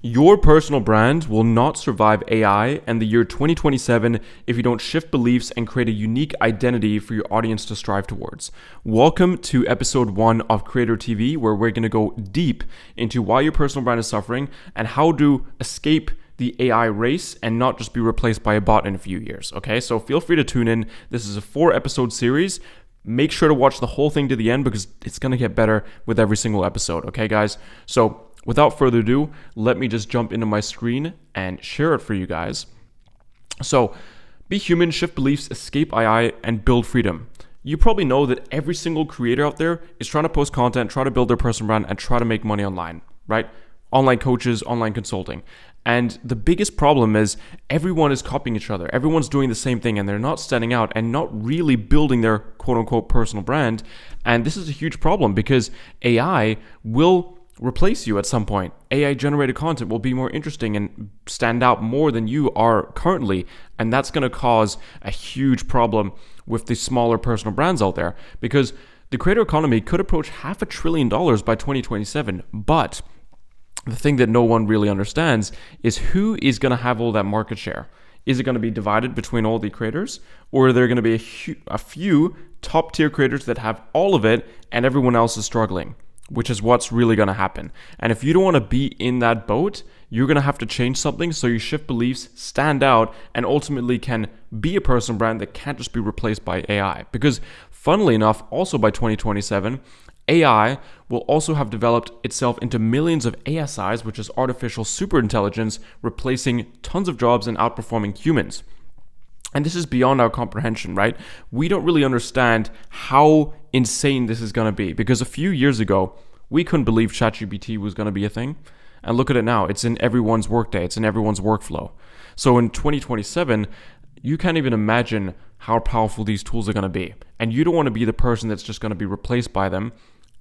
Your personal brand will not survive AI and the year 2027 if you don't shift beliefs and create a unique identity for your audience to strive towards. Welcome to episode 1 of Creatr TV, where we're going to go deep into why your personal brand is suffering and how to escape the AI race and not just be replaced by a bot in a few years. Okay, so feel free to tune in. This is a 4-episode series. Make sure to watch the whole thing to the end because it's going to get better with every single episode. Okay, guys? So without further ado, let me just jump into my screen and share it for you guys. So, be human, shift beliefs, escape AI, and build freedom. You probably know that every single creator out there is trying to post content, try to build their personal brand, and try to make money online, right? Online coaches, online consulting. And the biggest problem is everyone is copying each other. Everyone's doing the same thing and they're not standing out and not really building their quote unquote personal brand. And this is a huge problem because AI will replace you at some point. AI generated content will be more interesting and stand out more than you are currently. And that's going to cause a huge problem with the smaller personal brands out there because the creator economy could approach $500 billion by 2027. But the thing that no one really understands is who is going to have all that market share. Is it going to be divided between all the creators, or are there going to be a few top tier creators that have all of it and everyone else is struggling? Which is what's really going to happen. And if you don't want to be in that boat, you're going to have to change something so you shift beliefs, stand out, and ultimately can be a personal brand that can't just be replaced by AI. Because funnily enough, also by 2027, AI will also have developed itself into millions of ASIs, which is artificial superintelligence, replacing tons of jobs and outperforming humans. And this is beyond our comprehension, right? We don't really understand how insane this is going to be because a few years ago, we couldn't believe ChatGPT was going to be a thing. And look at it now. It's in everyone's workday. It's in everyone's workflow. So in 2027, you can't even imagine how powerful these tools are going to be. And you don't want to be the person that's just going to be replaced by them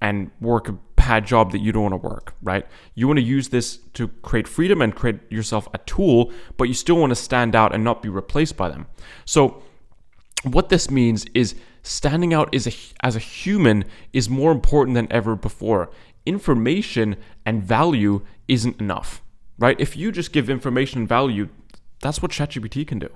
and work a bad job that you don't want to work, right? You want to use this to create freedom and create yourself a tool, but you still want to stand out and not be replaced by them. So what this means is standing out as a human is more important than ever before. Information and value isn't enough, right? If you just give information and value, that's what ChatGPT can do.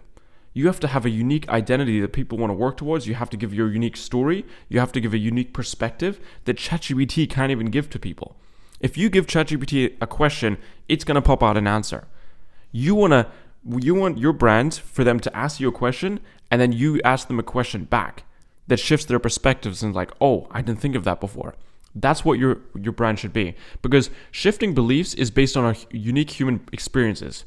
You have to have a unique identity that people want to work towards. You have to give your unique story. You have to give a unique perspective that ChatGPT can't even give to people. If you give ChatGPT a question, it's going to pop out an answer. You want your brand for them to ask you a question and then you ask them a question back that shifts their perspectives and like, oh, I didn't think of that before. That's what your brand should be, because shifting beliefs is based on our unique human experiences.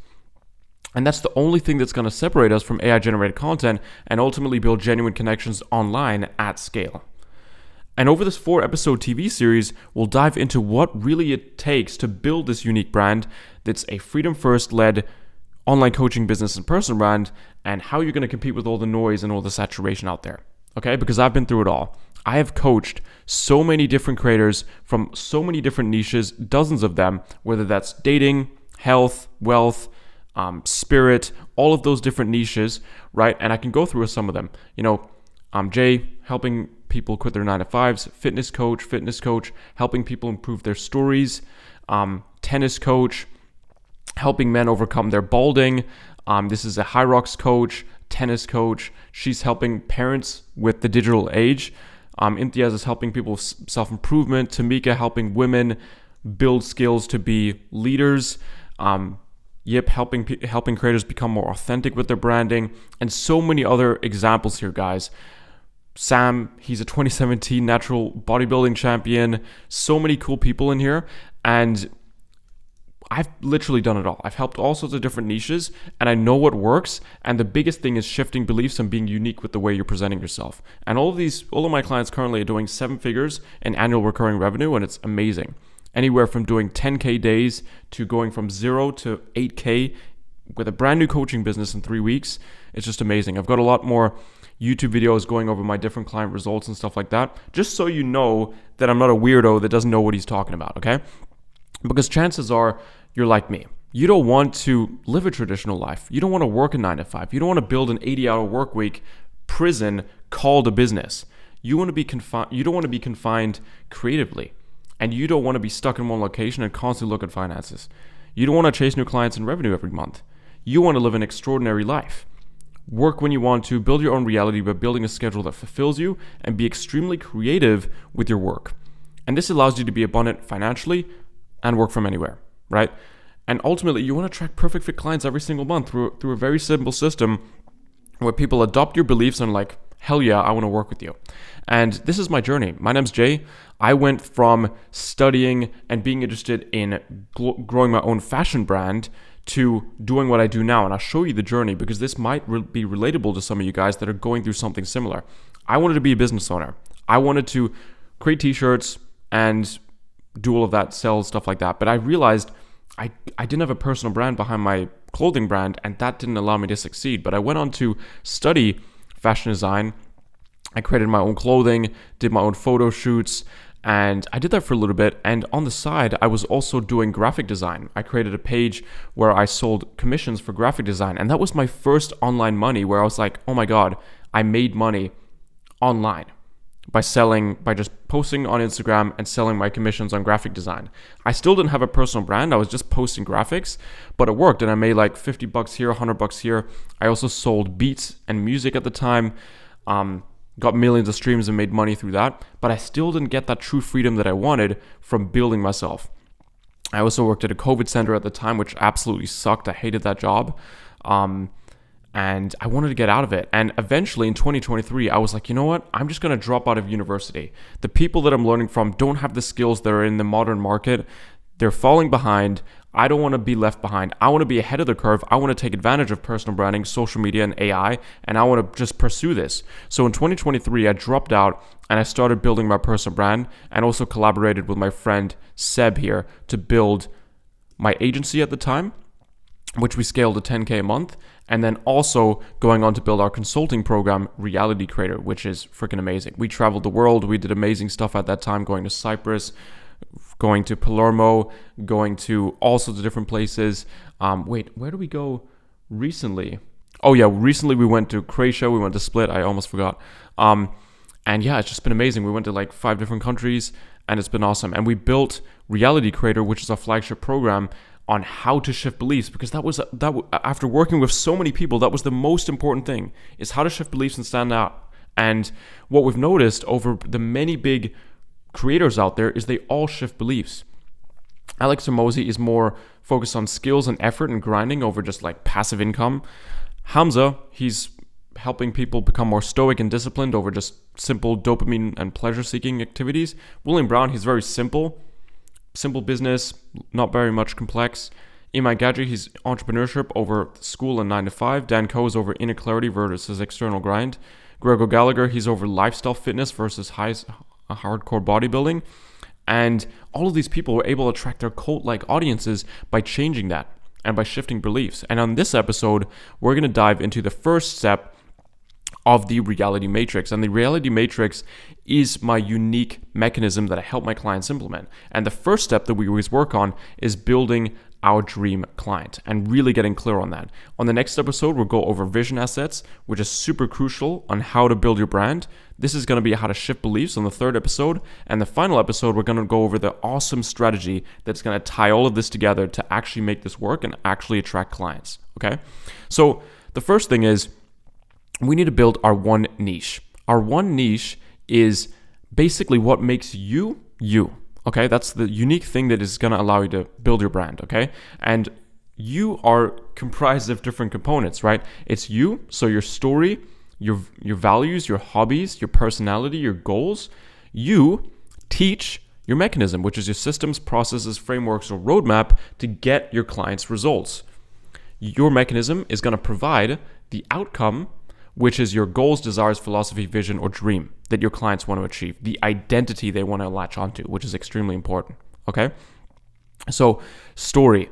And that's the only thing that's going to separate us from AI-generated content and ultimately build genuine connections online at scale. And over this 4-episode TV series, we'll dive into what really it takes to build this unique brand that's a freedom-first-led online coaching business and personal brand, and how you're going to compete with all the noise and all the saturation out there. Okay? Because I've been through it all. I have coached so many different creators from so many different niches, dozens of them, whether that's dating, health, wealth, spirit, all of those different niches, right? And I can go through some of them. Jay, helping people quit their 9-to-5s, fitness coach, helping people improve their stories, tennis coach, helping men overcome their balding. This is a high rocks coach, tennis coach. She's helping parents with the digital age. Imtiaz is helping people with self-improvement. Tamika helping women build skills to be leaders. Yip, helping creators become more authentic with their branding, and so many other examples here, guys. Sam, he's a 2017 natural bodybuilding champion. So many cool people in here, and I've literally done it all. I've helped all sorts of different niches, and I know what works, and the biggest thing is shifting beliefs and being unique with the way you're presenting yourself. And all of my clients currently are doing 7 figures in annual recurring revenue, and it's amazing. Anywhere from doing 10K days to going from 0 to 8K with a brand new coaching business in 3 weeks. It's just amazing. I've got a lot more YouTube videos going over my different client results and stuff like that, just so you know that I'm not a weirdo that doesn't know what he's talking about, okay? Because chances are you're like me. You don't want to live a traditional life. You don't want to work a 9-to-5. You don't want to build an 80-hour work week prison called a business. You want to be confined. You don't want to be confined creatively. And you don't want to be stuck in one location and constantly look at finances. You don't want to chase new clients and revenue every month. You want to live an extraordinary life. Work when you want to, build your own reality by building a schedule that fulfills you, and be extremely creative with your work. And this allows you to be abundant financially and work from anywhere, right? And ultimately, you want to attract perfect fit clients every single month through a very simple system where people adopt your beliefs and like, hell yeah, I want to work with you. And this is my journey. My name's Jay. I went from studying and being interested in growing my own fashion brand to doing what I do now. And I'll show you the journey because this might be relatable to some of you guys that are going through something similar. I wanted to be a business owner. I wanted to create t-shirts and do all of that, sell stuff like that. But I realized I didn't have a personal brand behind my clothing brand, and that didn't allow me to succeed. But I went on to study fashion design. I created my own clothing, did my own photo shoots, and I did that for a little bit. And on the side, I was also doing graphic design. I created a page where I sold commissions for graphic design. And that was my first online money where I was like, oh my God, I made money online by just posting on Instagram and selling my commissions on graphic design. I still didn't have a personal brand. I was just posting graphics, but it worked. And I made like $50 here, $100 here. I also sold beats and music at the time. Got millions of streams and made money through that, but I still didn't get that true freedom that I wanted from building myself. I also worked at a COVID center at the time, which absolutely sucked. I hated that job. And I wanted to get out of it. And eventually in 2023, I was like, you know what? I'm just going to drop out of university. The people that I'm learning from don't have the skills that are in the modern market. They're falling behind. I don't want to be left behind. I want to be ahead of the curve. I want to take advantage of personal branding, social media, and AI, and I want to just pursue this. So in 2023, I dropped out and I started building my personal brand and also collaborated with my friend Seb here to build my agency at the time, which we scaled to 10K a month, and then also going on to build our consulting program, Reality Creatr, which is freaking amazing. We traveled the world. We did amazing stuff at that time, going to Cyprus, going to Palermo, going to all sorts of different places. Where did we go recently? Oh yeah, recently we went to Croatia, we went to Split, I almost forgot. And yeah, it's just been amazing. We went to like 5 different countries and it's been awesome. And we built Reality Creatr, which is our flagship program on how to shift beliefs, because after working with so many people, that was the most important thing, is how to shift beliefs and stand out. And what we've noticed over the many big creators out there is they all shift beliefs. Alex Hormozi is more focused on skills and effort and grinding over just like passive income. Hamza, he's helping people become more stoic and disciplined over just simple dopamine and pleasure-seeking activities. William Brown, he's very simple business, not very much complex. Imai Gadji, he's entrepreneurship over school and 9 to 5. Dan Koh is over inner clarity versus external grind. Gregor Gallagher, he's over lifestyle fitness versus hardcore bodybuilding. And all of these people were able to attract their cult-like audiences by changing that and by shifting beliefs. And on this episode, we're going to dive into the first step of the reality matrix. And the reality matrix is my unique mechanism that I help my clients implement. And the first step that we always work on is building our dream client and really getting clear on that. On the next episode, we'll go over vision assets, which is super crucial on how to build your brand. This is going to be how to shift beliefs on the third episode. And the final episode, we're going to go over the awesome strategy that's going to tie all of this together to actually make this work and actually attract clients. Okay. So the first thing is we need to build our one niche. Our one niche is basically what makes you, you. Okay, that's the unique thing that is going to allow you to build your brand, okay? And you are comprised of different components, right? It's you, so your story, your values, your hobbies, your personality, your goals. You teach your mechanism, which is your systems, processes, frameworks, or roadmap to get your clients' results. Your mechanism is going to provide the outcome, which is your goals, desires, philosophy, vision, or dream that your clients want to achieve, the identity they want to latch onto, which is extremely important, okay? So, story.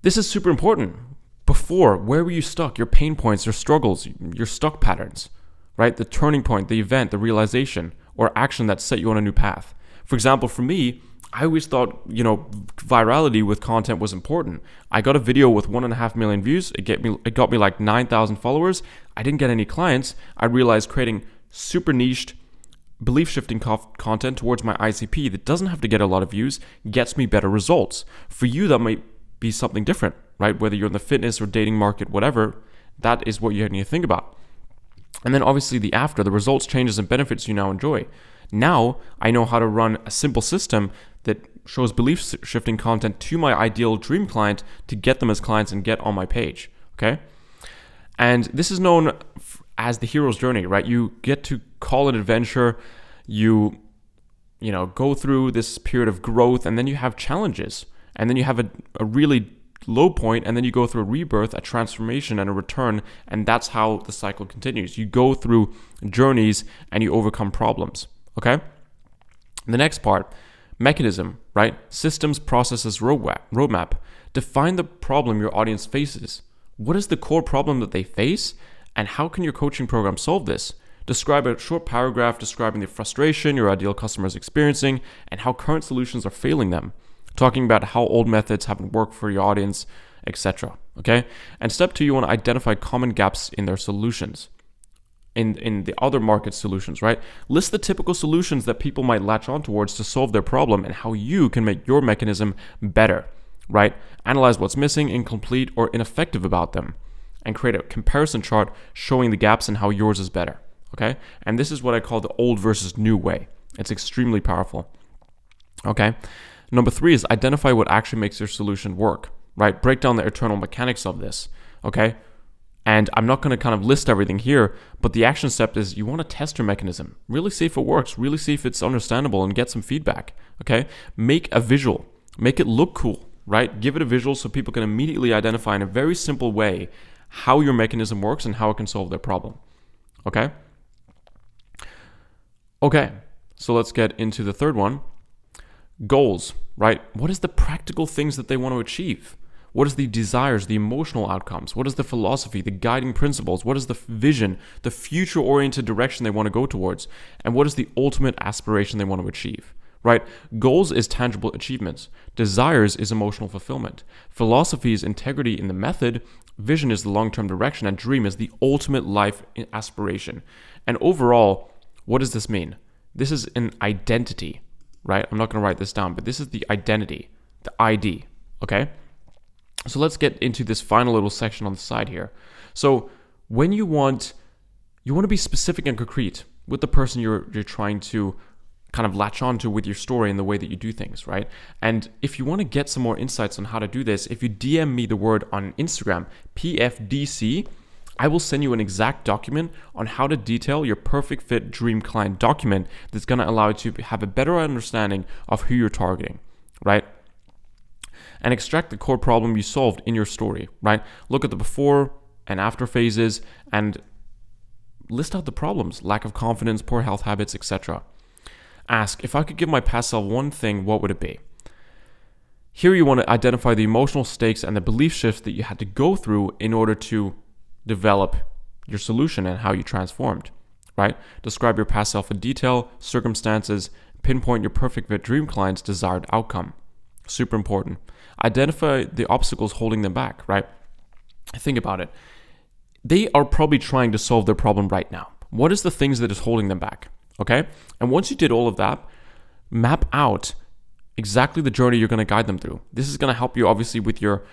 This is super important. Before, where were you stuck? Your pain points, your struggles, your stuck patterns, right? The turning point, the event, the realization, or action that set you on a new path. For example, for me, I always thought, virality with content was important. I got a video with 1.5 million views. It got me like 9,000 followers. I didn't get any clients. I realized creating super niched, belief-shifting content towards my ICP that doesn't have to get a lot of views gets me better results. For you, that might be something different, right? Whether you're in the fitness or dating market, whatever, that is what you need to think about. And then obviously the after, the results, changes, and benefits you now enjoy. Now I know how to run a simple system that shows belief shifting content to my ideal dream client to get them as clients and get on my page, okay? And this is known as the hero's journey, right? You get to call it adventure, you go through this period of growth, and then you have challenges, and then you have a really low point, and then you go through a rebirth, a transformation, and a return, and that's how the cycle continues. You go through journeys and you overcome problems, okay? The next part, mechanism, right? Systems, processes, roadmap. Define the problem your audience faces. What is the core problem that they face, and how can your coaching program solve this? Describe a short paragraph describing the frustration your ideal customer is experiencing and how current solutions are failing them. Talking about how old methods haven't worked for your audience, etc. Okay? And step 2, you want to identify common gaps in their solutions. In the other market solutions, right? List the typical solutions that people might latch on towards to solve their problem and how you can make your mechanism better, right? Analyze what's missing, incomplete, or ineffective about them, and create a comparison chart showing the gaps and how yours is better, okay? And this is what I call the old versus new way. It's extremely powerful, okay? Number 3 is identify what actually makes your solution work, right? Break down the internal mechanics of this, okay? And I'm not going to kind of list everything here, but the action step is you want to test your mechanism. Really see if it works, really see if it's understandable, and get some feedback, okay? Make a visual, make it look cool, right? Give it a visual so people can immediately identify in a very simple way how your mechanism works and how it can solve their problem, okay? Okay, so let's get into the third one. Goals, right? What is the practical things that they want to achieve? What is the desires, the emotional outcomes? What is the philosophy, the guiding principles? What is the vision, the future-oriented direction they want to go towards? And what is the ultimate aspiration they want to achieve, right? Goals is tangible achievements. Desires is emotional fulfillment. Philosophy is integrity in the method. Vision is the long-term direction. And dream is the ultimate life aspiration. And overall, what does this mean? This is an identity, right? I'm not going to write this down, but this is the identity, the ID, okay? So let's get into this final little section on the side here. So when you want to be specific and concrete with the person you're trying to kind of latch onto with your story and the way that you do things, right? And if you want to get some more insights on how to do this, if you DM me the word on Instagram, PFDC, I will send you an exact document on how to detail your perfect fit dream client document that's going to allow you to have a better understanding of who you're targeting, right? And extract the core problem you solved in your story, right? Look at the before and after phases and list out the problems, lack of confidence, poor health habits, etc. Ask, if I could give my past self one thing, what would it be? Here you want to identify the emotional stakes and the belief shifts that you had to go through in order to develop your solution and how you transformed, right? Describe your past self in detail, circumstances, pinpoint your perfect fit dream client's desired outcome. Super important. Identify the obstacles holding them back, right? Think about it. They are probably trying to solve their problem right now. What is the things that is holding them back, okay? And once you did all of that, map out exactly the journey you're going to guide them through. This is going to help you obviously with your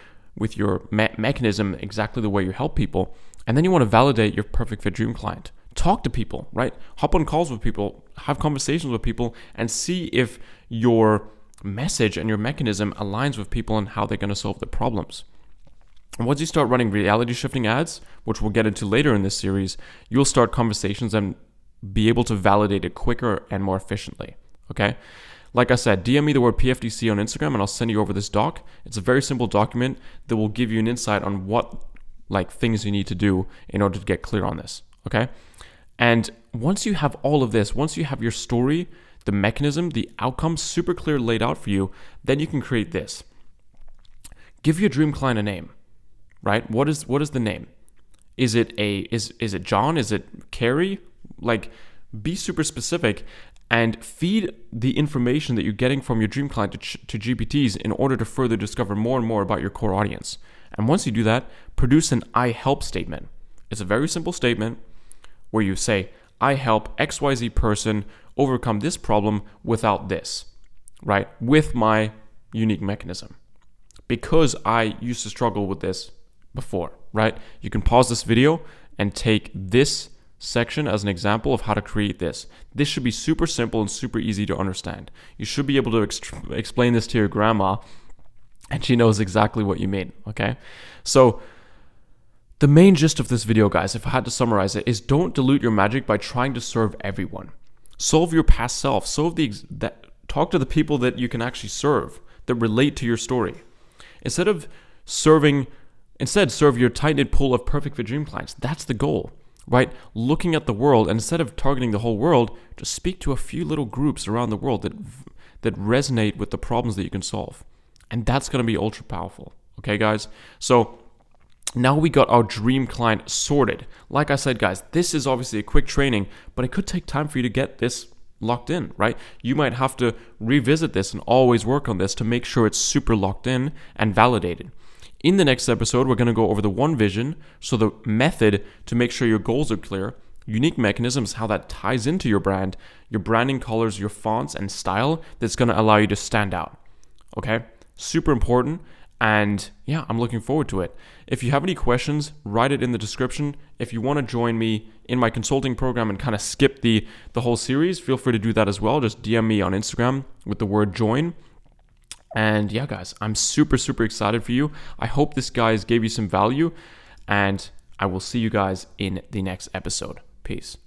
mechanism, exactly the way you help people. And then you want to validate your perfect fit dream client. Talk to people, right? Hop on calls with people, have conversations with people, and see if your message and your mechanism aligns with people and how they're going to solve their problems. And once you start running reality shifting ads, which we'll get into later in this series, you'll start conversations and be able to validate it quicker and more efficiently, okay? Like I said, DM me the word PFDC on Instagram and I'll send you over this doc. It's a very simple document that will give you an insight on what things you need to do in order to get clear on this, okay? And once you have all of this, once you have your story, the mechanism, the outcome super clear laid out for you, then you can create this. Give your dream client a name, right? What is the name? Is it John? Is it Carrie? Be super specific and feed the information that you're getting from your dream client to GPTs in order to further discover more and more about your core audience. And once you do that, produce an I help statement. It's a very simple statement where you say, I help XYZ person overcome this problem without this, right? With my unique mechanism. because I used to struggle with this before, right? You can pause this video and take this section as an example of how to create this. This should be super simple and super easy to understand. You should be able to explain this to your grandma and she knows exactly what you mean, okay? So the main gist of this video, guys, if I had to summarize it, is don't dilute your magic by trying to serve everyone. Solve your past self. Talk to the people that you can actually serve, that relate to your story. Instead, serve your tight-knit pool of perfect fit dream clients. That's the goal, right? Looking at the world, and instead of targeting the whole world, just speak to a few little groups around the world that resonate with the problems that you can solve. And that's going to be ultra powerful. Okay, guys? So now we got our dream client sorted. Like I said, guys, this is obviously a quick training, but it could take time for you to get this locked in, right? You might have to revisit this and always work on this to make sure it's super locked in and validated. In the next episode, we're going to go over the one vision, so the method to make sure your goals are clear, unique mechanisms, how that ties into your brand, your branding colors, your fonts and style that's going to allow you to stand out. Okay? Super important. And yeah, I'm looking forward to it. If you have any questions, write it in the description. If you want to join me in my consulting program and kind of skip the whole series, feel free to do that as well. Just DM me on Instagram with the word join. And yeah, guys, I'm super, super excited for you. I hope this, guys, gave you some value. And I will see you guys in the next episode. Peace.